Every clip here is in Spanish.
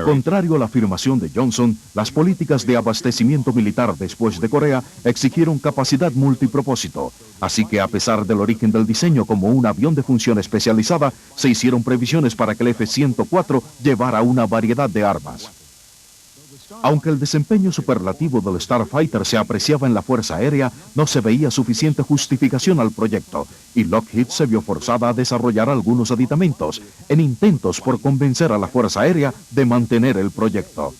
Contrario a la afirmación de Johnson, las políticas de abastecimiento militar después de Corea exigieron capacidad multipropósito, así que a pesar del origen del diseño como un avión de función especializada, se hicieron previsiones para que el F-104 llevara una variedad de armas. Aunque el desempeño superlativo del Starfighter se apreciaba en la Fuerza Aérea, no se veía suficiente justificación al proyecto, y Lockheed se vio forzada a desarrollar algunos aditamentos, en intentos por convencer a la Fuerza Aérea de mantener el proyecto.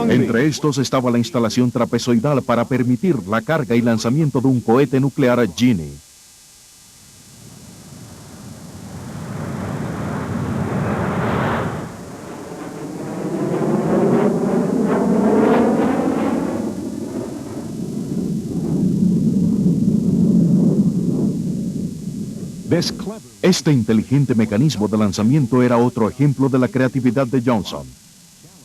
Entre estos estaba la instalación trapezoidal para permitir la carga y lanzamiento de un cohete nuclear Genie. Este inteligente mecanismo de lanzamiento era otro ejemplo de la creatividad de Johnson.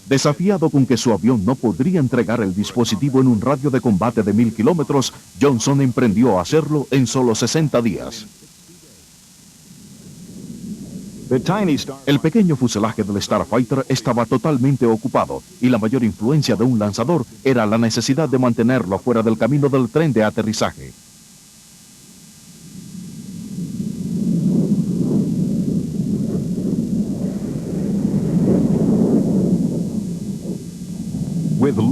Desafiado con que su avión no podría entregar el dispositivo en un radio de combate de 1000 kilómetros, Johnson emprendió a hacerlo en solo 60 días. El pequeño fuselaje del Starfighter estaba totalmente ocupado y la mayor influencia de un lanzador era la necesidad de mantenerlo fuera del camino del tren de aterrizaje.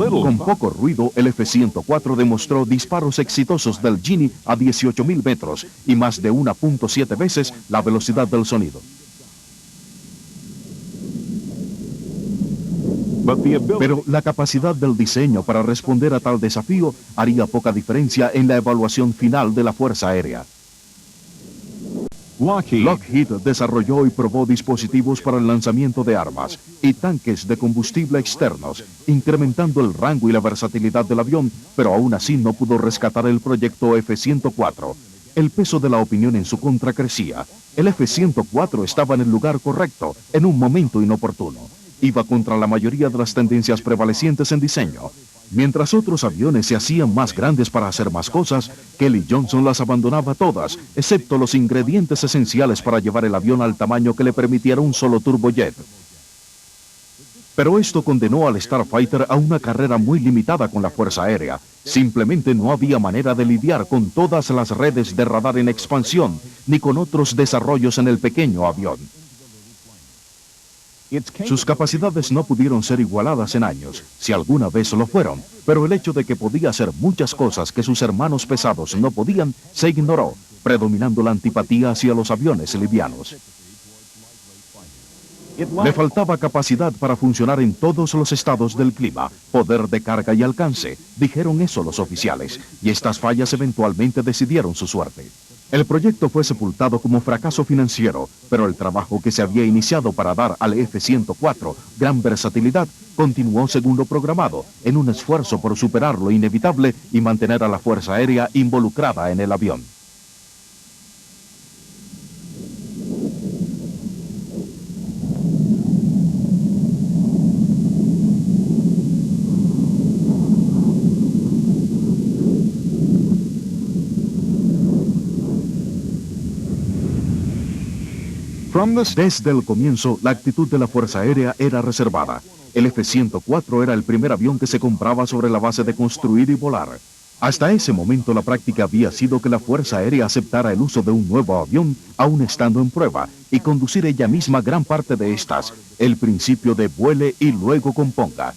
Con poco ruido, el F-104 demostró disparos exitosos del Genie a 18.000 metros y más de 1.7 veces la velocidad del sonido. Pero la capacidad del diseño para responder a tal desafío haría poca diferencia en la evaluación final de la Fuerza Aérea. Lockheed desarrolló y probó dispositivos para el lanzamiento de armas y tanques de combustible externos, incrementando el rango y la versatilidad del avión, pero aún así no pudo rescatar el proyecto F-104. El peso de la opinión en su contra crecía. El F-104 estaba en el lugar correcto, en un momento inoportuno. Iba contra la mayoría de las tendencias prevalecientes en diseño. Mientras otros aviones se hacían más grandes para hacer más cosas, Kelly Johnson las abandonaba todas, excepto los ingredientes esenciales para llevar el avión al tamaño que le permitiera un solo turbojet. Pero esto condenó al Starfighter a una carrera muy limitada con la Fuerza Aérea. Simplemente no había manera de lidiar con todas las redes de radar en expansión, ni con otros desarrollos en el pequeño avión. Sus capacidades no pudieron ser igualadas en años, si alguna vez lo fueron, pero el hecho de que podía hacer muchas cosas que sus hermanos pesados no podían, se ignoró, predominando la antipatía hacia los aviones livianos. Le faltaba capacidad para funcionar en todos los estados del clima, poder de carga y alcance, dijeron eso los oficiales, y estas fallas eventualmente decidieron su suerte. El proyecto fue sepultado como fracaso financiero, pero el trabajo que se había iniciado para dar al F-104 gran versatilidad continuó según lo programado, en un esfuerzo por superar lo inevitable y mantener a la Fuerza Aérea involucrada en el avión. Desde el comienzo, la actitud de la Fuerza Aérea era reservada. El F-104 era el primer avión que se compraba sobre la base de construir y volar. Hasta ese momento la práctica había sido que la Fuerza Aérea aceptara el uso de un nuevo avión, aún estando en prueba, y conducir ella misma gran parte de estas, el principio de vuele y luego componga.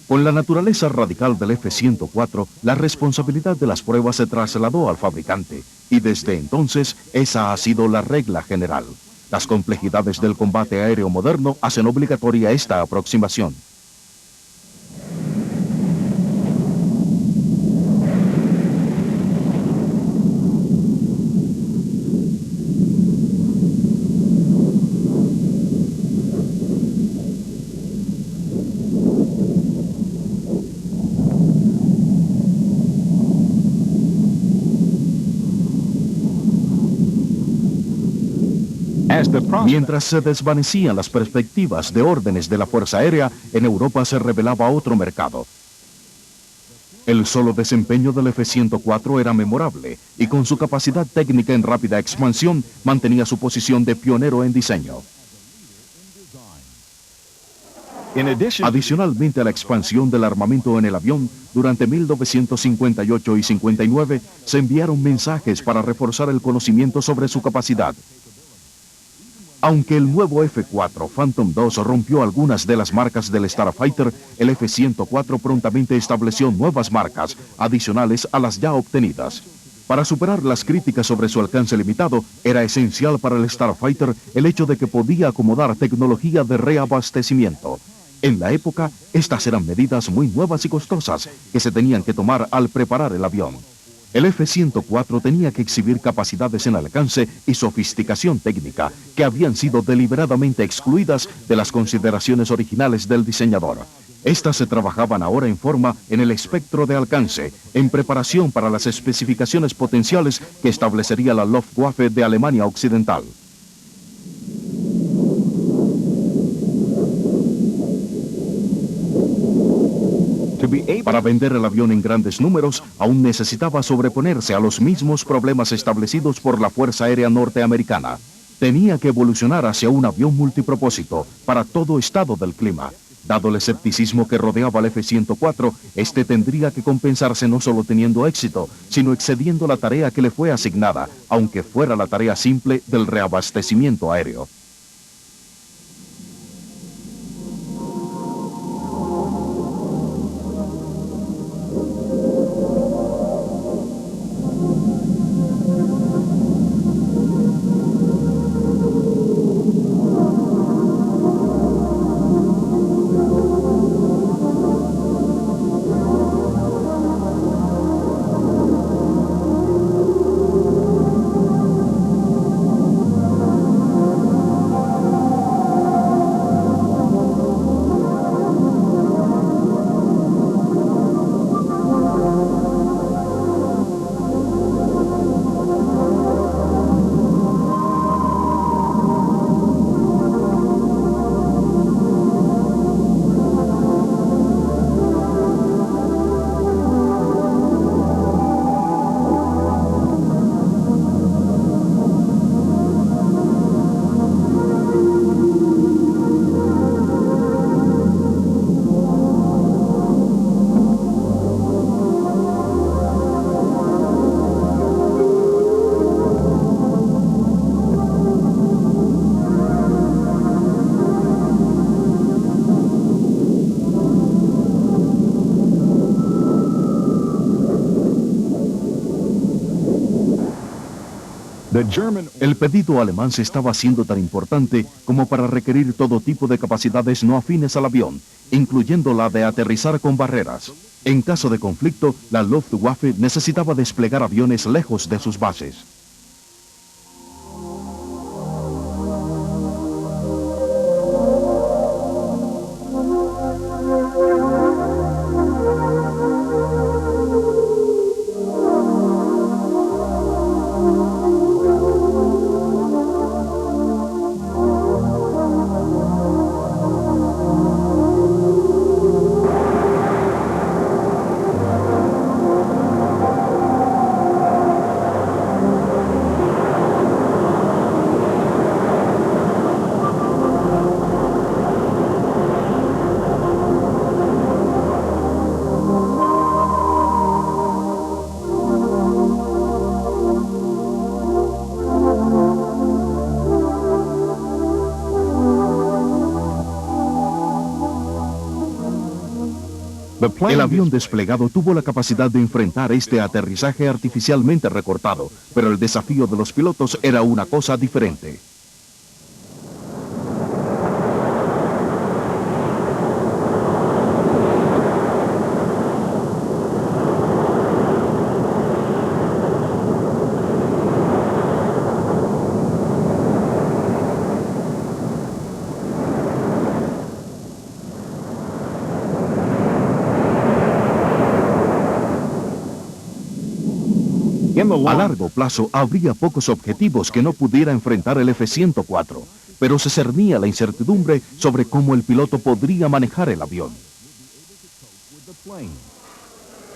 Con la naturaleza radical del F-104, la responsabilidad de las pruebas se trasladó al fabricante, y desde entonces esa ha sido la regla general. Las complejidades del combate aéreo moderno hacen obligatoria esta aproximación. Mientras se desvanecían las perspectivas de órdenes de la Fuerza Aérea, en Europa se revelaba otro mercado. El solo desempeño del F-104 era memorable y con su capacidad técnica en rápida expansión mantenía su posición de pionero en diseño. Adicionalmente a la expansión del armamento en el avión, durante 1958 y 59 se enviaron mensajes para reforzar el conocimiento sobre su capacidad. Aunque el nuevo F-4 Phantom II rompió algunas de las marcas del Starfighter, el F-104 prontamente estableció nuevas marcas adicionales a las ya obtenidas. Para superar las críticas sobre su alcance limitado, era esencial para el Starfighter el hecho de que podía acomodar tecnología de reabastecimiento. En la época, estas eran medidas muy nuevas y costosas que se tenían que tomar al preparar el avión. El F-104 tenía que exhibir capacidades en alcance y sofisticación técnica que habían sido deliberadamente excluidas de las consideraciones originales del diseñador. Estas se trabajaban ahora en forma en el espectro de alcance, en preparación para las especificaciones potenciales que establecería la Luftwaffe de Alemania Occidental. Para vender el avión en grandes números, aún necesitaba sobreponerse a los mismos problemas establecidos por la Fuerza Aérea Norteamericana. Tenía que evolucionar hacia un avión multipropósito para todo estado del clima. Dado el escepticismo que rodeaba al F-104, este tendría que compensarse no solo teniendo éxito, sino excediendo la tarea que le fue asignada, aunque fuera la tarea simple del reabastecimiento aéreo. El pedido alemán se estaba haciendo tan importante como para requerir todo tipo de capacidades no afines al avión, incluyendo la de aterrizar con barreras. En caso de conflicto, la Luftwaffe necesitaba desplegar aviones lejos de sus bases. El avión desplegado tuvo la capacidad de enfrentar este aterrizaje artificialmente recortado, pero el desafío de los pilotos era una cosa diferente. A largo plazo habría pocos objetivos que no pudiera enfrentar el F-104, pero se cernía la incertidumbre sobre cómo el piloto podría manejar el avión.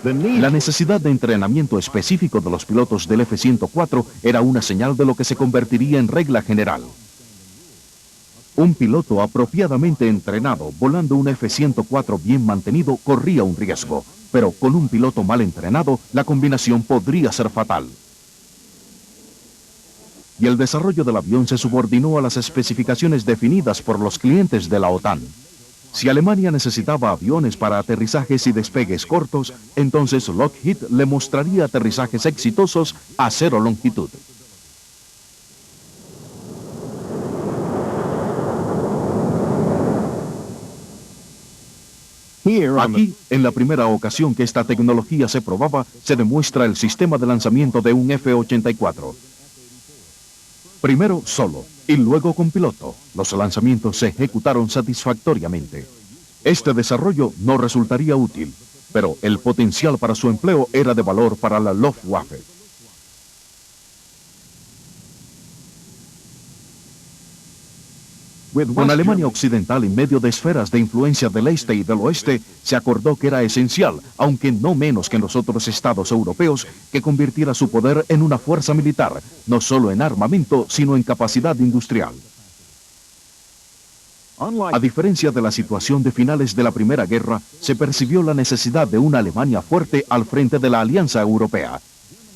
La necesidad de entrenamiento específico de los pilotos del F-104 era una señal de lo que se convertiría en regla general. Un piloto apropiadamente entrenado volando un F-104 bien mantenido corría un riesgo, pero con un piloto mal entrenado la combinación podría ser fatal. Y el desarrollo del avión se subordinó a las especificaciones definidas por los clientes de la OTAN. Si Alemania necesitaba aviones para aterrizajes y despegues cortos, entonces Lockheed le mostraría aterrizajes exitosos a cero longitud. Aquí, en la primera ocasión que esta tecnología se probaba, se demuestra el sistema de lanzamiento de un F-84. Primero solo y luego con piloto, los lanzamientos se ejecutaron satisfactoriamente. Este desarrollo no resultaría útil, pero el potencial para su empleo era de valor para la Luftwaffe. Con Alemania Occidental en medio de esferas de influencia del este y del oeste, se acordó que era esencial, aunque no menos que en los otros estados europeos, que convirtiera su poder en una fuerza militar, no solo en armamento, sino en capacidad industrial. A diferencia de la situación de finales de la Primera Guerra, se percibió la necesidad de una Alemania fuerte al frente de la Alianza Europea.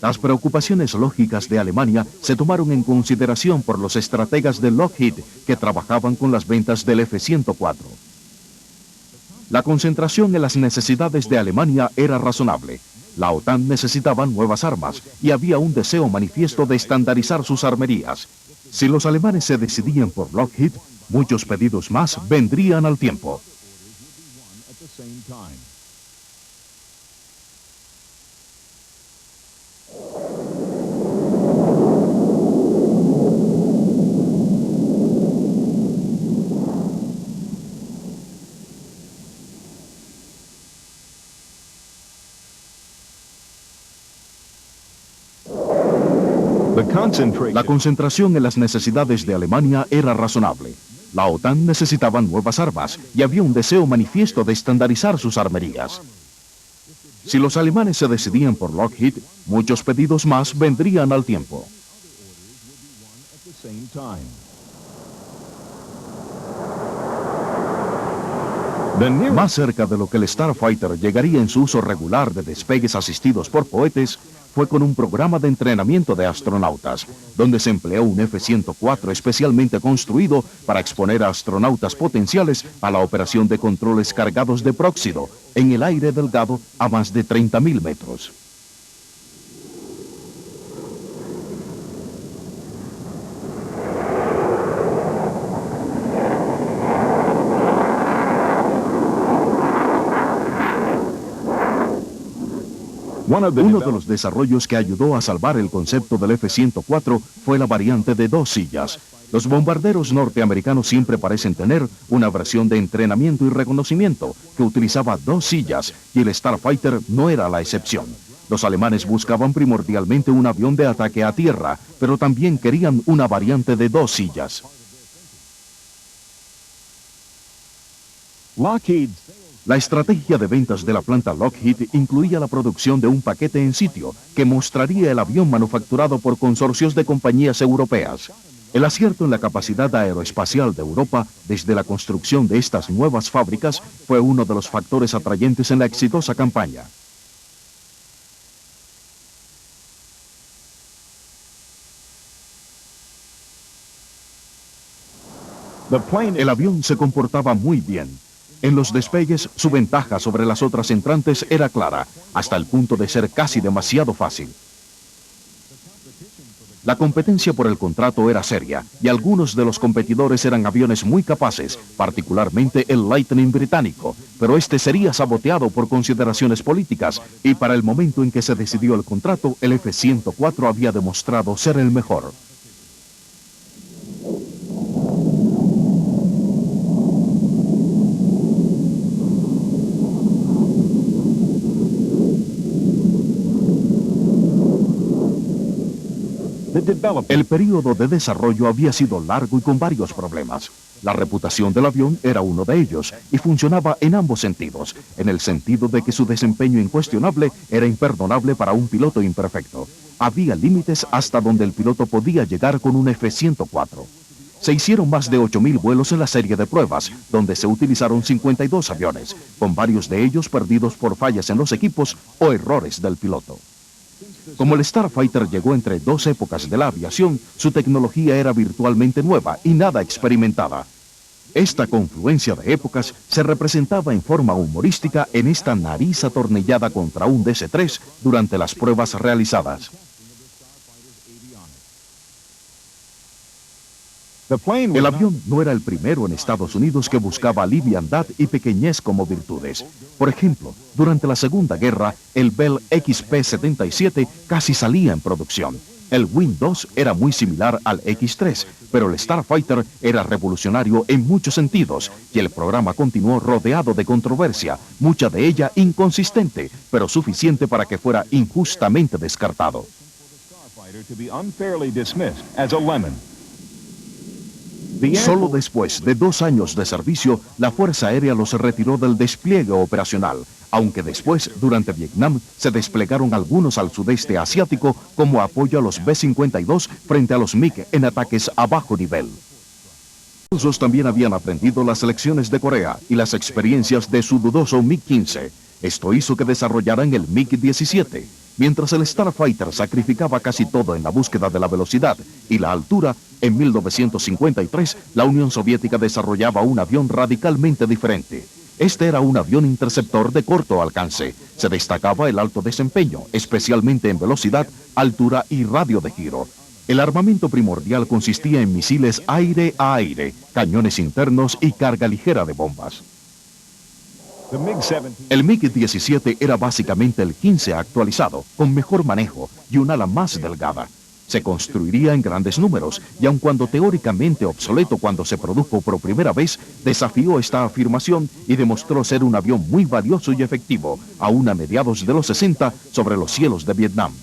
Las preocupaciones lógicas de Alemania se tomaron en consideración por los estrategas de Lockheed que trabajaban con las ventas del F-104. La concentración en las necesidades de Alemania era razonable. La OTAN necesitaba nuevas armas y había un deseo manifiesto de estandarizar sus armerías. Si los alemanes se decidían por Lockheed, muchos pedidos más vendrían al tiempo. La concentración en las necesidades de Alemania era razonable. La OTAN necesitaba nuevas armas y había un deseo manifiesto de estandarizar sus armerías. Si los alemanes se decidían por Lockheed, muchos pedidos más vendrían al tiempo. Más cerca de lo que el Starfighter llegaría en su uso regular de despegues asistidos por cohetes, fue con un programa de entrenamiento de astronautas, donde se empleó un F-104 especialmente construido para exponer a astronautas potenciales a la operación de controles cargados de próxido en el aire delgado a más de 30.000 metros. Uno de los desarrollos que ayudó a salvar el concepto del F-104 fue la variante de 2 sillas. Los bombarderos norteamericanos siempre parecen tener una versión de entrenamiento y reconocimiento que utilizaba 2 sillas y el Starfighter no era la excepción. Los alemanes buscaban primordialmente un avión de ataque a tierra, pero también querían una variante de 2 sillas. La estrategia de ventas de la planta Lockheed incluía la producción de un paquete en sitio que mostraría el avión manufacturado por consorcios de compañías europeas. El acierto en la capacidad aeroespacial de Europa desde la construcción de estas nuevas fábricas fue uno de los factores atrayentes en la exitosa campaña. El avión se comportaba muy bien. En los despegues, su ventaja sobre las otras entrantes era clara, hasta el punto de ser casi demasiado fácil. La competencia por el contrato era seria, y algunos de los competidores eran aviones muy capaces, particularmente el Lightning británico, pero este sería saboteado por consideraciones políticas, y para el momento en que se decidió el contrato, el F-104 había demostrado ser el mejor. El período de desarrollo había sido largo y con varios problemas. La reputación del avión era uno de ellos y funcionaba en ambos sentidos, en el sentido de que su desempeño incuestionable era imperdonable para un piloto imperfecto. Había límites hasta donde el piloto podía llegar con un F-104. Se hicieron más de 8.000 vuelos en la serie de pruebas, donde se utilizaron 52 aviones, con varios de ellos perdidos por fallas en los equipos o errores del piloto. Como el Starfighter llegó entre dos épocas de la aviación, su tecnología era virtualmente nueva y nada experimentada. Esta confluencia de épocas se representaba en forma humorística en esta nariz atornillada contra un DC-3 durante las pruebas realizadas. El avión no era el primero en Estados Unidos que buscaba liviandad y pequeñez como virtudes. Por ejemplo, durante la Segunda Guerra, el Bell XP-77 casi salía en producción. El Wing-2 era muy similar al X-3, pero el Starfighter era revolucionario en muchos sentidos y el programa continuó rodeado de controversia, mucha de ella inconsistente, pero suficiente para que fuera injustamente descartado. Solo después de 2 años de servicio, la Fuerza Aérea los retiró del despliegue operacional, aunque después, durante Vietnam, se desplegaron algunos al sudeste asiático como apoyo a los B-52 frente a los MiG en ataques a bajo nivel. Ellos también habían aprendido las lecciones de Corea y las experiencias de su dudoso MiG-15. Esto hizo que desarrollaran el MiG-17. Mientras el Starfighter sacrificaba casi todo en la búsqueda de la velocidad y la altura, en 1953 la Unión Soviética desarrollaba un avión radicalmente diferente. Este era un avión interceptor de corto alcance. Se destacaba el alto desempeño, especialmente en velocidad, altura y radio de giro. El armamento primordial consistía en misiles aire a aire, cañones internos y carga ligera de bombas. El MiG-17 era básicamente el 15 actualizado, con mejor manejo y un ala más delgada. Se construiría en grandes números y aun cuando teóricamente obsoleto cuando se produjo por primera vez, desafió esta afirmación y demostró ser un avión muy valioso y efectivo, aún a mediados de los 60 sobre los cielos de Vietnam.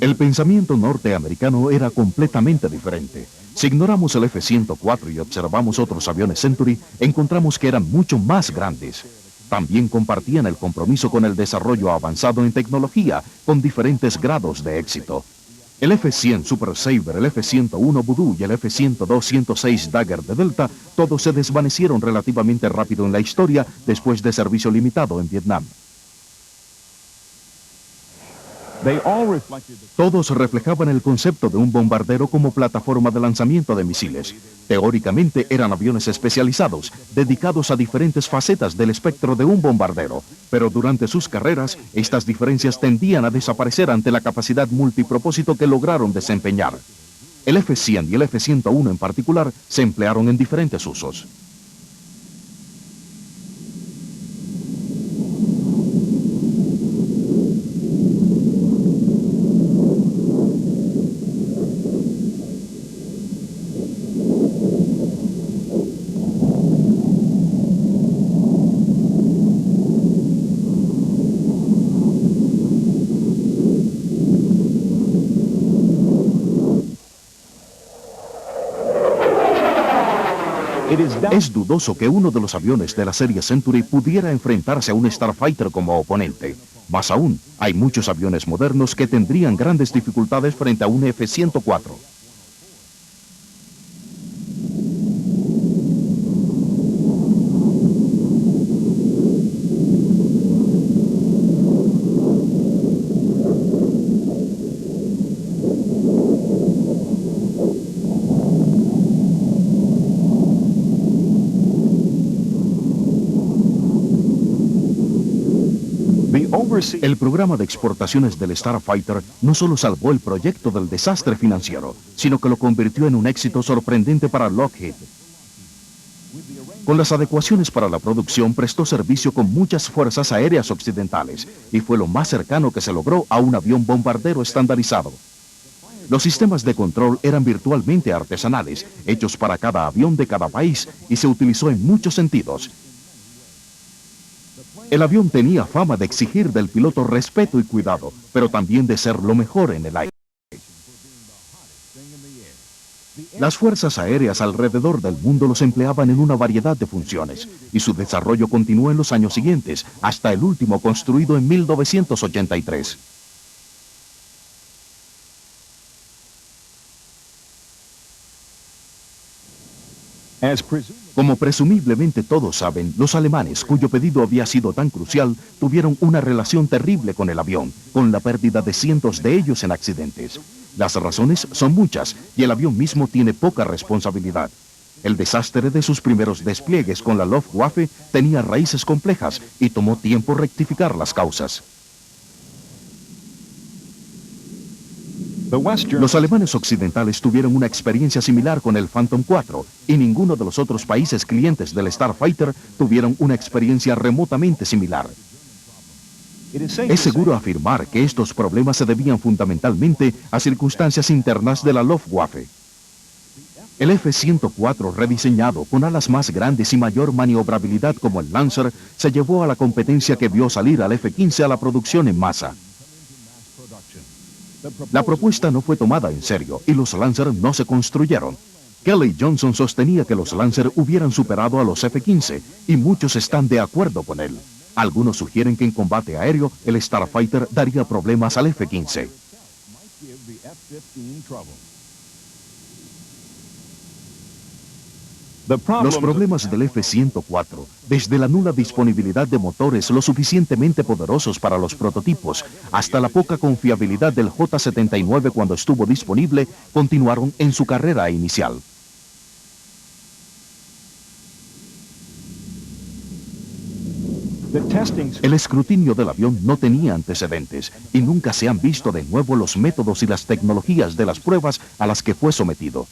El pensamiento norteamericano era completamente diferente. Si ignoramos el F-104 y observamos otros aviones Century, encontramos que eran mucho más grandes. También compartían el compromiso con el desarrollo avanzado en tecnología, con diferentes grados de éxito. El F-100 Super Sabre, el F-101 Voodoo y el F-102-106 Dagger de Delta, todos se desvanecieron relativamente rápido en la historia después de servicio limitado en Vietnam. Todos reflejaban el concepto de un bombardero como plataforma de lanzamiento de misiles. Teóricamente eran aviones especializados, dedicados a diferentes facetas del espectro de un bombardero, pero durante sus carreras, estas diferencias tendían a desaparecer ante la capacidad multipropósito que lograron desempeñar. El F-100 y el F-101 en particular se emplearon en diferentes usos. Es dudoso que uno de los aviones de la serie Century pudiera enfrentarse a un Starfighter como oponente. Más aún, hay muchos aviones modernos que tendrían grandes dificultades frente a un F-104. El programa de exportaciones del Starfighter no solo salvó el proyecto del desastre financiero, sino que lo convirtió en un éxito sorprendente para Lockheed. Con las adecuaciones para la producción prestó servicio con muchas fuerzas aéreas occidentales y fue lo más cercano que se logró a un avión bombardero estandarizado. Los sistemas de control eran virtualmente artesanales, hechos para cada avión de cada país, y se utilizó en muchos sentidos. El avión tenía fama de exigir del piloto respeto y cuidado, pero también de ser lo mejor en el aire. Las fuerzas aéreas alrededor del mundo los empleaban en una variedad de funciones, y su desarrollo continuó en los años siguientes, hasta el último construido en 1983. Como presumiblemente todos saben, los alemanes, cuyo pedido había sido tan crucial, tuvieron una relación terrible con el avión, con la pérdida de cientos de ellos en accidentes. Las razones son muchas, y el avión mismo tiene poca responsabilidad. El desastre de sus primeros despliegues con la Luftwaffe tenía raíces complejas y tomó tiempo rectificar las causas. Los alemanes occidentales tuvieron una experiencia similar con el Phantom 4 y ninguno de los otros países clientes del Starfighter tuvieron una experiencia remotamente similar. Es seguro afirmar que estos problemas se debían fundamentalmente a circunstancias internas de la Luftwaffe. El F-104 rediseñado con alas más grandes y mayor maniobrabilidad como el Lancer se llevó a la competencia que vio salir al F-15 a la producción en masa. La propuesta no fue tomada en serio y los Lancer no se construyeron. Kelly Johnson sostenía que los Lancer hubieran superado a los F-15 y muchos están de acuerdo con él. Algunos sugieren que en combate aéreo el Starfighter daría problemas al F-15. Los problemas del F-104, desde la nula disponibilidad de motores lo suficientemente poderosos para los prototipos, hasta la poca confiabilidad del J-79 cuando estuvo disponible, continuaron en su carrera inicial. El escrutinio del avión no tenía antecedentes y nunca se han visto de nuevo los métodos y las tecnologías de las pruebas a las que fue sometido.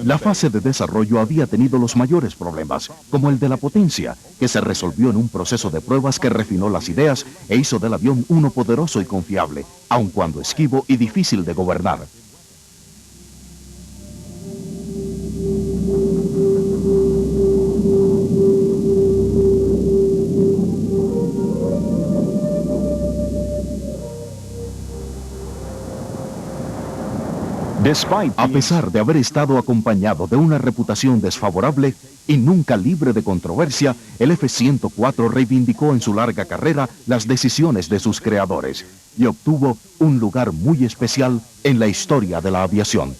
La fase de desarrollo había tenido los mayores problemas, como el de la potencia, que se resolvió en un proceso de pruebas que refinó las ideas e hizo del avión uno poderoso y confiable, aun cuando esquivo y difícil de gobernar. A pesar de haber estado acompañado de una reputación desfavorable y nunca libre de controversia, el F-104 reivindicó en su larga carrera las decisiones de sus creadores y obtuvo un lugar muy especial en la historia de la aviación.